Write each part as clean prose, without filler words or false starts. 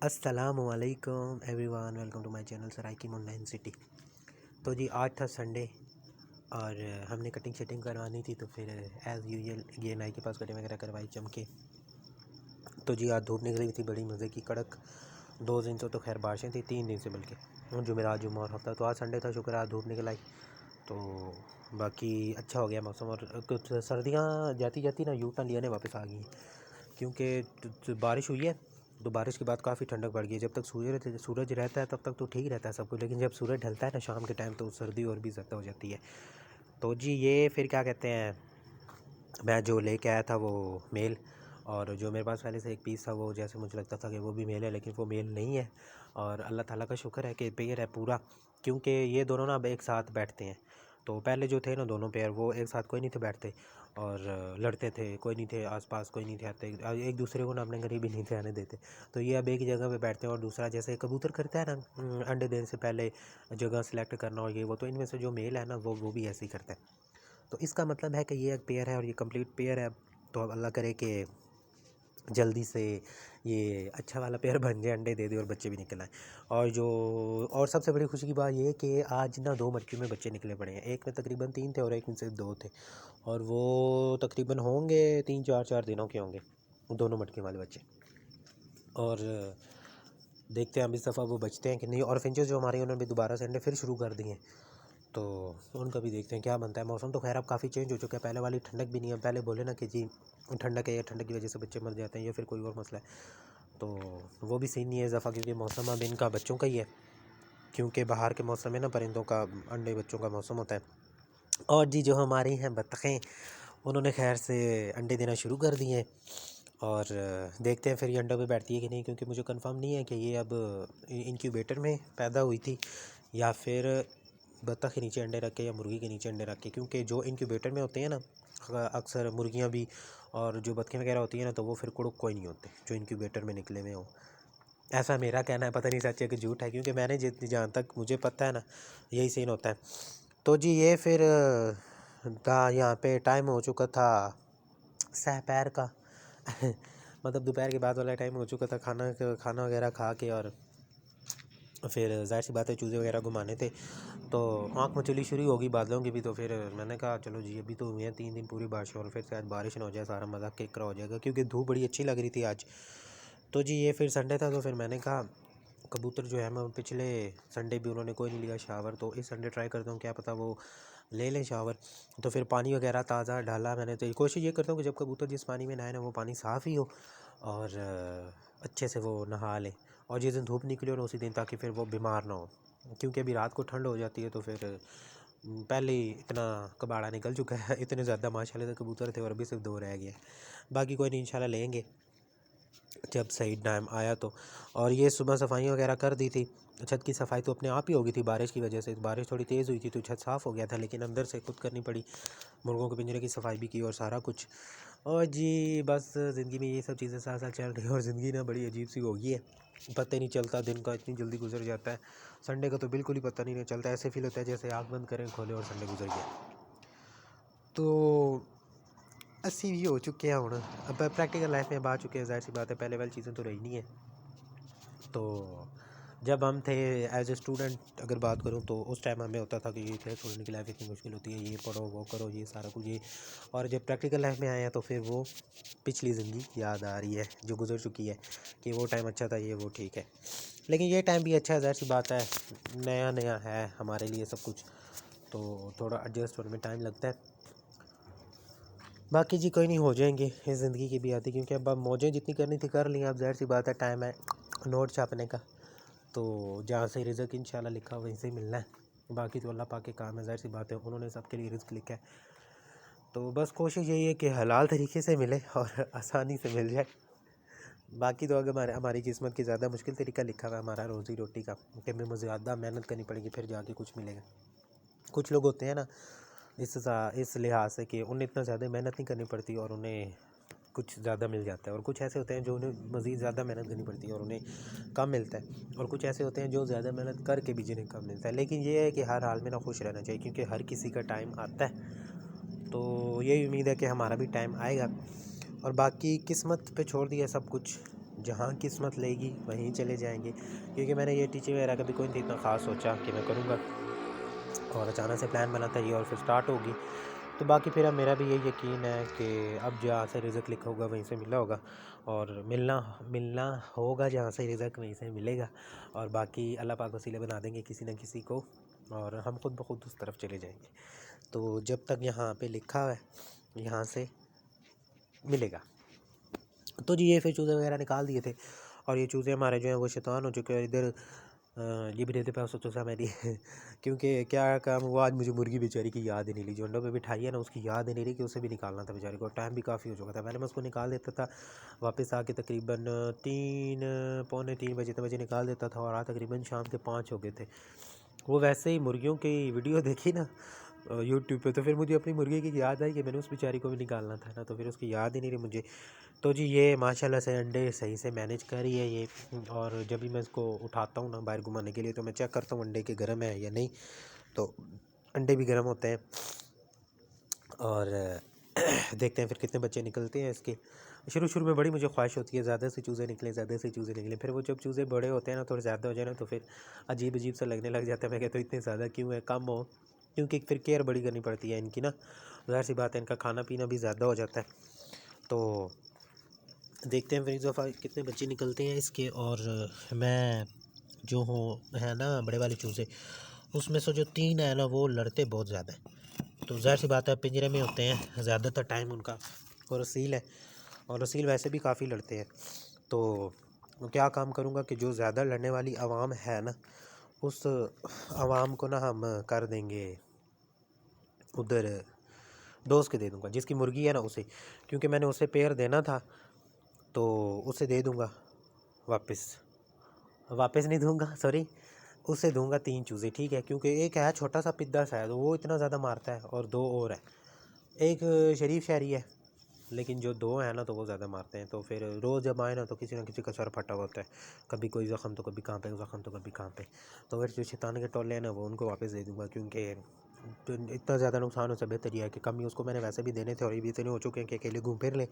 अस्सलामुअलैकुम everyone, welcome to my channel Saraiki online city. तो जी आज था संडे और हमने कटिंग शटिंग करवानी थी, तो फिर एज़ यूजुअल ये नाई के पास कटिंग वगैरह करवाई चमके। तो जी आज धूप निकली थी बड़ी मज़े की कड़क। 2 दिन से तो खैर बारिशें थी, 3 दिन से बल्कि जुमेरात जुम्मा और हफ्ता। तो आज संडे था, शुक्र आज धूप निकल आई। तो बाकी अच्छा हो गया मौसम। और कुछ सर्दियाँ जाती जाती ना यू टर्न लिया ने वापस आ गई, क्योंकि बारिश हुई है तो बारिश के बाद काफ़ी ठंडक बढ़ गई है। जब तक सूरज रहता है तब तक तो ठीक रहता है सब कुछ, लेकिन जब सूरज ढलता है ना शाम के टाइम तो सर्दी और भी ज़्यादा हो जाती है। तो जी ये फिर क्या कहते हैं, मैं जो लेके आया था वो मेल, और जो मेरे पास पहले से एक पीस था वो जैसे मुझे लगता था कि वो भी मेल है, लेकिन वो मेल नहीं है। और अल्लाह ताला का शुक्र है कि पेयर है पूरा, क्योंकि ये दोनों ना अब एक साथ बैठते हैं। तो पहले जो थे ना दोनों पेयर वो एक साथ कोई नहीं थे बैठते, और लड़ते थे, कोई नहीं थे आसपास, कोई नहीं थे आते, एक दूसरे को ना अपने करीब ही नहीं थे आने देते। तो ये अब एक ही जगह पे बैठते हैं। और दूसरा जैसे कबूतर करता है ना अंडे देने से पहले जगह सेलेक्ट करना और ये वो, तो इनमें से जो मेल है ना वो भी ऐसे ही करता है। तो इसका मतलब है कि ये एक पेयर है और ये कंप्लीट पेयर है। तो अब अल्लाह करे कि जल्दी से ये अच्छा वाला पेयर बन जाए, अंडे दे दे और बच्चे भी निकल आए। और सबसे बड़ी खुशी की बात ये है कि आज ना 2 मटकियों में बच्चे निकले पड़े हैं। एक में तकरीबन 3 थे और एक में सिर्फ 2 थे, और वो तकरीबन होंगे 3-4 दिनों के होंगे दोनों मटकियों वाले बच्चे। और देखते हैं अब इस दफ़ा वो बचते हैं कि नहीं। और फिंचेस जो हमारे उन्होंने भी दोबारा से अंडे फिर शुरू कर दिए हैं, तो उनका भी देखते हैं क्या बनता है। मौसम तो खैर अब काफ़ी चेंज हो चुका है, पहले वाली ठंडक भी नहीं है। पहले बोले ना कि जी ठंडक है या ठंडक की वजह से बच्चे मर जाते हैं या फिर कोई और मसला है, तो वो भी सीन नहीं है इस दफ़ा, क्योंकि मौसम अब इनका बच्चों का ही है। क्योंकि बाहर के मौसम में ना परिंदों का अंडे बच्चों का मौसम होता है। और जी जो हमारी हैं बत्तखें, उन्होंने खैर से अंडे देना शुरू कर दिए हैं। और देखते हैं फिर ये अंडों पे बैठती है कि नहीं, क्योंकि मुझे कंफर्म नहीं है कि ये अब इंक्यूबेटर में पैदा हुई थी या फिर बत्तख के नीचे अंडे रख के या मुर्गी के नीचे अंडे रख के। क्योंकि जो इंक्यूबेटर में होते हैं ना अक्सर मुर्गियाँ भी और जो बत्तखें वगैरह होती हैं ना, तो वो फिर कुड़ुक कोई नहीं होते जो इंक्यूबेटर में निकले हुए हो। ऐसा मेरा कहना है, पता नहीं सच है कि झूठ है, क्योंकि मैंने जितनी जहाँ तक मुझे पता है ना यही सीन होता है। तो जी ये फिर था, यहाँ पे टाइम हो चुका था सहपैर का मतलब दोपहर के बाद वाला टाइम हो चुका था, खाना वगैरह खा के। और फिर ज़ाहिर सी बात है चूज़े वगैरह घुमाने थे, तो आँख मचली शुरू होगी बादलों की भी। तो फिर मैंने कहा चलो जी अभी तो हुए हैं 3 दिन पूरी बारिश, और फिर से आज बारिश ना हो जाए, सारा मज़ा किकरा हो जाएगा, क्योंकि धूप बड़ी अच्छी लग रही थी आज। तो जी ये फिर संडे था, तो फिर मैंने कहा कबूतर जो है मैं पिछले संडे भी उन्होंने कोई नहीं लिया शावर, तो इस संडे ट्राई करता हूँ, क्या पता वो ले लें शावर। तो फिर पानी वगैरह ताज़ा डाला मैंने। तो कोशिश ये करता हूँ कि जब कबूतर जिस पानी में नहाए ना वो पानी साफ़ ही हो, और अच्छे से वो नहा लें। और जिस दिन धूप निकली हो ना उसी दिन, ताकि फिर वो बीमार ना हो, क्योंकि अभी रात को ठंड हो जाती है। तो फिर पहले ही इतना कबाड़ा निकल चुका है, इतने ज़्यादा माशाल्लाह से कबूतर थे और अभी सिर्फ 2 रह गए। बाकी कोई नहीं, इंशाल्लाह लेंगे जब सही टाइम आया तो। और ये सुबह सफाई वगैरह कर दी थी। छत की सफाई तो अपने आप ही हो गई थी बारिश की वजह से, बारिश थोड़ी तेज़ हुई थी तो छत साफ़ हो गया था, लेकिन अंदर से खुद करनी पड़ी। मुर्गों के पिंजरे की सफाई भी की और सारा कुछ। और जी बस ज़िंदगी में ये सब चीज़ें साथ साथ चल रही है, और ज़िंदगी ना बड़ी अजीब सी हो गई है, पता ही नहीं चलता दिन का, इतनी जल्दी गुजर जाता है। संडे का तो बिल्कुल ही पता नहीं चलता, ऐसे फील होता है जैसे आँख बंद करें खोले और संडे गुजर गया। तो 80 भी हो चुके हैं हूँ, अब प्रैक्टिकल लाइफ में अब आ चुके हैं, ज़ाहिर सी बात है पहले वाली चीज़ें तो रही नहीं है। तो जब हम थे एज ए स्टूडेंट अगर बात करूं तो उस टाइम हमें होता था कि ये थे स्टूडेंट की लाइफ इतनी मुश्किल होती है, ये पढ़ो वो करो ये सारा कुछ ये। और जब प्रैक्टिकल लाइफ में आए हैं तो फिर वो पिछली ज़िंदगी याद आ रही है जो गुजर चुकी है, कि वो टाइम अच्छा था, ये वो ठीक है। लेकिन ये टाइम भी अच्छा है, ज़ाहिर सी बात है नया नया है हमारे लिए सब कुछ, तो थोड़ा एडजस्ट होने में टाइम लगता है। बाकी जी कोई नहीं, हो जाएंगे इस ज़िंदगी की भी आती, क्योंकि अब मौजें जितनी करनी थी कर ली, अब ज़ाहिर सी बात है टाइम है नोट छापने का। तो जहाँ से रिज़्क इंशाल्लाह लिखा वहीं से ही मिलना है। बाकी तो अल्लाह पाक के काम है, ज़ाहिर सी बात है उन्होंने सबके लिए रिज़्क लिखा है। तो बस कोशिश यही है कि हलाल तरीके से मिले और आसानी से मिल जाए। बाकी तो अगर हमारी किस्मत की ज़्यादा मुश्किल तरीका लिखा हुआ है हमारा रोज़ी रोटी का, कि हमें ज़्यादा मेहनत करनी पड़ेगी फिर जाके कुछ मिलेगा। कुछ लोग होते हैं ना इस लिहाज से कि उन्हें इतना ज़्यादा मेहनत नहीं करनी पड़ती और उन्हें कुछ ज़्यादा मिल जाता है, और कुछ ऐसे होते हैं जो उन्हें मज़ीद ज़्यादा मेहनत करनी पड़ती है और उन्हें कम मिलता है, और कुछ ऐसे होते हैं जो ज़्यादा मेहनत करके भी जिन्हें कम मिलता है। लेकिन ये है कि हर हाल में ना खुश रहना चाहिए, क्योंकि हर किसी का टाइम आता है। तो यही उम्मीद है कि हमारा भी टाइम आएगा, और बाकी किस्मत पे छोड़ दिया सब कुछ। जहाँ किस्मत लेगी वहीं चले जाएंगे, क्योंकि मैंने ये टीचिंग वगैरह कभी कोई नहीं इतना ख़ास सोचा कि मैं करूँगा, और अचानक से प्लान बना था ये और फिर स्टार्ट होगी। तो बाकी फिर अब मेरा भी ये यकीन है कि अब जहाँ से रिज़ल्ट लिखा होगा वहीं से मिला होगा, और मिलना मिलना होगा जहाँ से रिज़ल्ट वहीं से मिलेगा, और बाकी अल्लाह पाक वसीले बना देंगे किसी न किसी को, और हम खुद ब खुद उस तरफ चले जाएंगे। तो जब तक यहाँ पे लिखा है यहाँ से मिलेगा। तो जी ये फिर चूज़े वगैरह निकाल दिए थे, और ये चूज़े हमारे जो हैं वो शैतान हो चुके हैं। इधर ये भी देते पे सोचो सा मेरी क्योंकि क्या काम हुआ आज, मुझे मुर्गी बेचारी की याद ही नहीं ली, जो अंडों पे बिठाई है ना, उसकी याद ही नहीं रही कि उसे भी निकालना था बेचारी को। टाइम भी काफ़ी हो चुका था, पहले मैं उसको निकाल देता था, वापस आके तकरीबन 3 पौने 3 बजे निकाल देता था, और आज तकरीबन शाम के 5 हो गए थे। वो वैसे ही मुर्गियों की वीडियो देखी ना यूट्यूब पे, तो फिर मुझे अपनी मुर्गी की याद आई कि मैंने उस बेचारी को भी निकालना था ना, तो फिर उसकी याद ही नहीं रही मुझे। तो जी ये माशाल्लाह से अंडे सही से मैनेज कर रही है ये, और जब भी मैं इसको उठाता हूँ ना बाहर घुमाने के लिए, तो मैं चेक करता हूँ अंडे के गर्म है या नहीं, तो अंडे भी गर्म होते हैं, और देखते हैं फिर कितने बच्चे निकलते हैं इसके। शुरू शुरू में बड़ी मुझे ख्वाहिश होती है ज़्यादा से चूज़े निकले, ज़्यादा से चूज़े निकले, फिर वो जब चूज़े बड़े होते हैं ना, थोड़े ज़्यादा हो जाए ना, तो फिर अजीब अजीब सा लगने लग जाता है। मैं कहता हूँ इतने ज़्यादा क्यों है, कम हो, क्योंकि फिर केयर बड़ी करनी पड़ती है इनकी ना, ज़ाहिर सी बात है, इनका खाना पीना भी ज़्यादा हो जाता है। तो देखते हैं फिर इस दफ़ा कितने बच्चे निकलते हैं इसके। और मैं जो हूँ है ना बड़े वाले चूज़े, उसमें से जो 3 है ना वो लड़ते बहुत ज़्यादा हैं। तो ज़ाहिर सी बात है पिंजरे में होते हैं ज़्यादातर टाइम उनका, और रसील है, और रसील वैसे भी काफ़ी लड़ते हैं। तो क्या काम करूँगा कि जो ज़्यादा लड़ने वाली आवाम है ना, उस आवाम को ना हम कर देंगे उधर, दोस्त के दे दूँगा, जिसकी मुर्गी है ना उसे, क्योंकि मैंने उसे पेयर देना था, तो उसे दे दूँगा वापस, वापस नहीं दूँगा सॉरी, उसे दूँगा 3 चूज़े, ठीक है, क्योंकि एक है छोटा सा पिद्दा सा है, तो वो इतना ज़्यादा मारता है, और 2 और है, एक शरीफ शहरी है, लेकिन जो 2 हैं ना तो वो ज़्यादा मारते हैं। तो फिर रोज़ जब आए ना तो किसी न किसी का सर फटा होता है, कभी कोई ज़ख़म तो कभी कहाँ पे ज़ख़म तो कभी कहाँ पे। तो फिर जो शैतान के टोले हैं ना वो उनको वापस दे दूँगा, क्योंकि तो इतना ज़्यादा नुकसान हो से बेहतर ये है कि कम ही उसको मैंने वैसे भी देने थे, और ये भी इतने हो चुके हैं कि अकेले घूम फिर लें।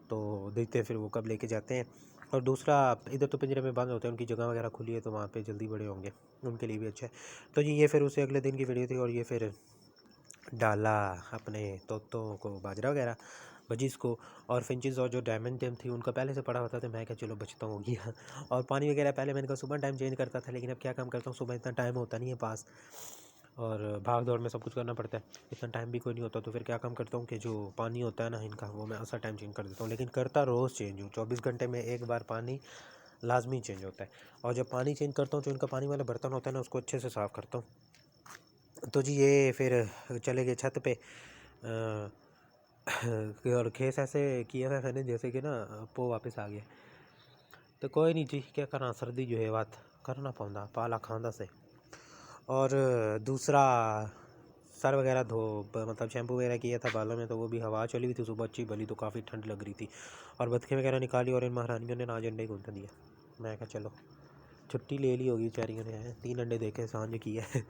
तो देखते हैं फिर वो कब लेके जाते हैं। और दूसरा, इधर तो पिंजरे में बंद होते हैं, उनकी जगह वगैरह खुली है तो वहाँ पे जल्दी बड़े होंगे, उनके लिए भी अच्छा है। तो जी ये फिर उसे अगले दिन की वीडियो थी, और ये फिर डाला अपने तोतों को बाजरा वगैरह, बजीज़ को, और फिंचेस, और जो डायमंड टेम थी उनका पहले से पड़ा होता था, मैं क्या चलो बचता हो गया और पानी वगैरह पहले मैंने कहा सुबह टाइम चेंज करता था, लेकिन अब क्या काम करता हूँ, सुबह इतना टाइम होता नहीं है पास, और भाग दौड़ में सब कुछ करना पड़ता है, इतना टाइम भी कोई नहीं होता। तो फिर क्या काम करता हूँ कि जो पानी होता है ना इनका, वो मैं ऐसा टाइम चेंज कर देता हूँ, लेकिन करता रोज़ चेंज हूँ, 24 घंटे में एक बार पानी लाजमी चेंज होता है। और जब पानी चेंज करता हूँ, जो इनका पानी वाला बर्तन होता है ना, उसको अच्छे से साफ़ करता हूँ। तो जी ये फिर चले गए छत पे, और खेस ऐसे किया था मैंने जैसे कि ना पो वापस आ गया। तो कोई नहीं जी, क्या करना, सर्दी जो है बात करना पाऊंदा पाला खांदा से। और दूसरा, सर वगैरह मतलब शैम्पू वगैरह किया था बालों में, तो वो भी हवा चली हुई थी सुबह अच्छी भली, तो काफ़ी ठंड लग रही थी, और बतखें वगैरह निकाली, और इन महारानियों ने आज अंडे घूंटा दिया। मैं कहा चलो छुट्टी ले ली होगी बेचारियों ने, 3 अंडे देखे सांझ किया है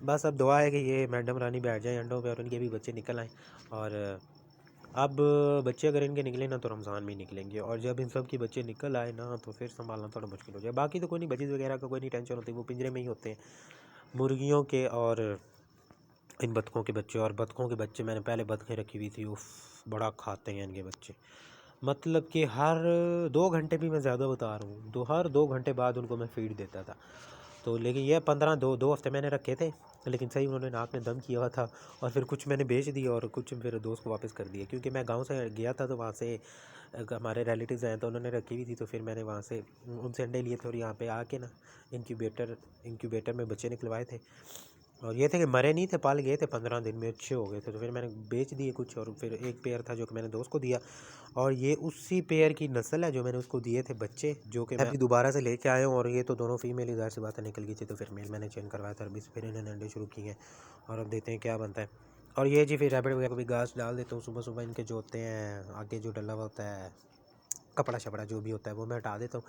बस अब दुआ है कि ये मैडम रानी बैठ जाए अंडों पे और इनके भी बच्चे निकल आएँ। और अब बच्चे अगर इनके निकले ना तो रमज़ान में ही निकलेंगे, और जब इन सब के बच्चे निकल आए ना तो फिर संभालना थोड़ा मुश्किल हो जाए। बाकी तो कोई नहीं, बजीज़ वगैरह का कोई नहीं टेंशन होती, वो पिंजरे में ही होते हैं, मुर्गियों के और इन बतखों के बच्चे। और बतखों के बच्चे मैंने पहले बतखें रखी हुई थी, उफ बड़ा खाते हैं इनके बच्चे, मतलब कि हर 2 घंटे भी, मैं ज़्यादा बता रहा हूँ, हर 2 घंटे बाद उनको मैं फीड देता था। तो लेकिन ये 15 दो हफ्ते मैंने रखे थे, लेकिन सही उन्होंने नाक में दम किया हुआ था, और फिर कुछ मैंने बेच दिया और कुछ फिर दोस्त को वापस कर दिया, क्योंकि मैं गांव से गया था तो वहाँ से हमारे रिलेटिव्स आए तो उन्होंने रखी हुई थी, तो फिर मैंने वहाँ से उनसे अंडे लिए थे, और यहाँ पे आके ना इंक्यूबेटर में बच्चे निकलवाए थे, और ये थे कि मरे नहीं थे, पाल गए थे, 15 दिन में अच्छे हो गए थे। तो फिर मैंने बेच दिए कुछ, और फिर एक पेयर था जो कि मैंने दोस्त को दिया, और ये उसी पेयर की नस्ल है जो मैंने उसको दिए थे बच्चे, जो कि मैं अभी दोबारा से लेके आया हूँ। और ये तो दोनों फीमेल ही, ज़ाहिर सी बात है, निकल गई थी, तो फिर मेल मैंने चेंज करवाया था, अभी फिर इन्होंने अंडे शुरू किए हैं, और अब देखते हैं क्या बनता है। और ये जी फिर रैबिट वगैरह को भी घास डाल देता हूँ सुबह सुबह, इनके जो होते हैं आगे जो डला हुआ होता है कपड़ा शपड़ा जो भी होता है वो मैं हटा देता हूँ,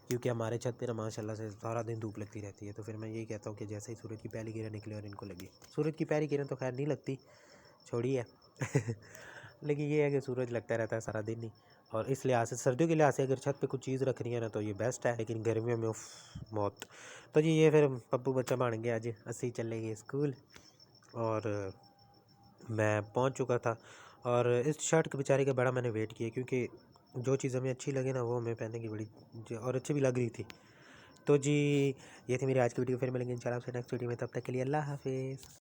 क्योंकि हमारे छत पे ना माशाल्लाह से सारा दिन धूप लगती रहती है। तो फिर मैं यही कहता हूँ कि जैसे ही सूरज की पहली किरण निकले और इनको लगी, सूरज की पहली किरण तो खैर नहीं लगती, छोड़ी है लेकिन ये है कि सूरज लगता रहता है सारा दिन ही, और इस लिहाज से सर्दियों के लिहाज से अगर छत पे कुछ चीज़ रख रही है ना तो ये बेस्ट है, लेकिन गर्मियों में उफ मौत। तो जी ये फिर पप्पू बच्चा बन गया, आज असी चले गए स्कूल और मैं पहुंच चुका था। और इस शर्ट के बेचारे का बड़ा मैंने वेट किया, क्योंकि जो चीज़ हमें अच्छी लगे ना वो हमें पहनने की बड़ी और अच्छी भी लग रही थी। तो जी ये थी मेरी आज की वीडियो, फिर मिलेंगे इंशाल्लाह आपसे नेक्स्ट वीडियो में, तब तक के लिए अल्लाह हाफिज़।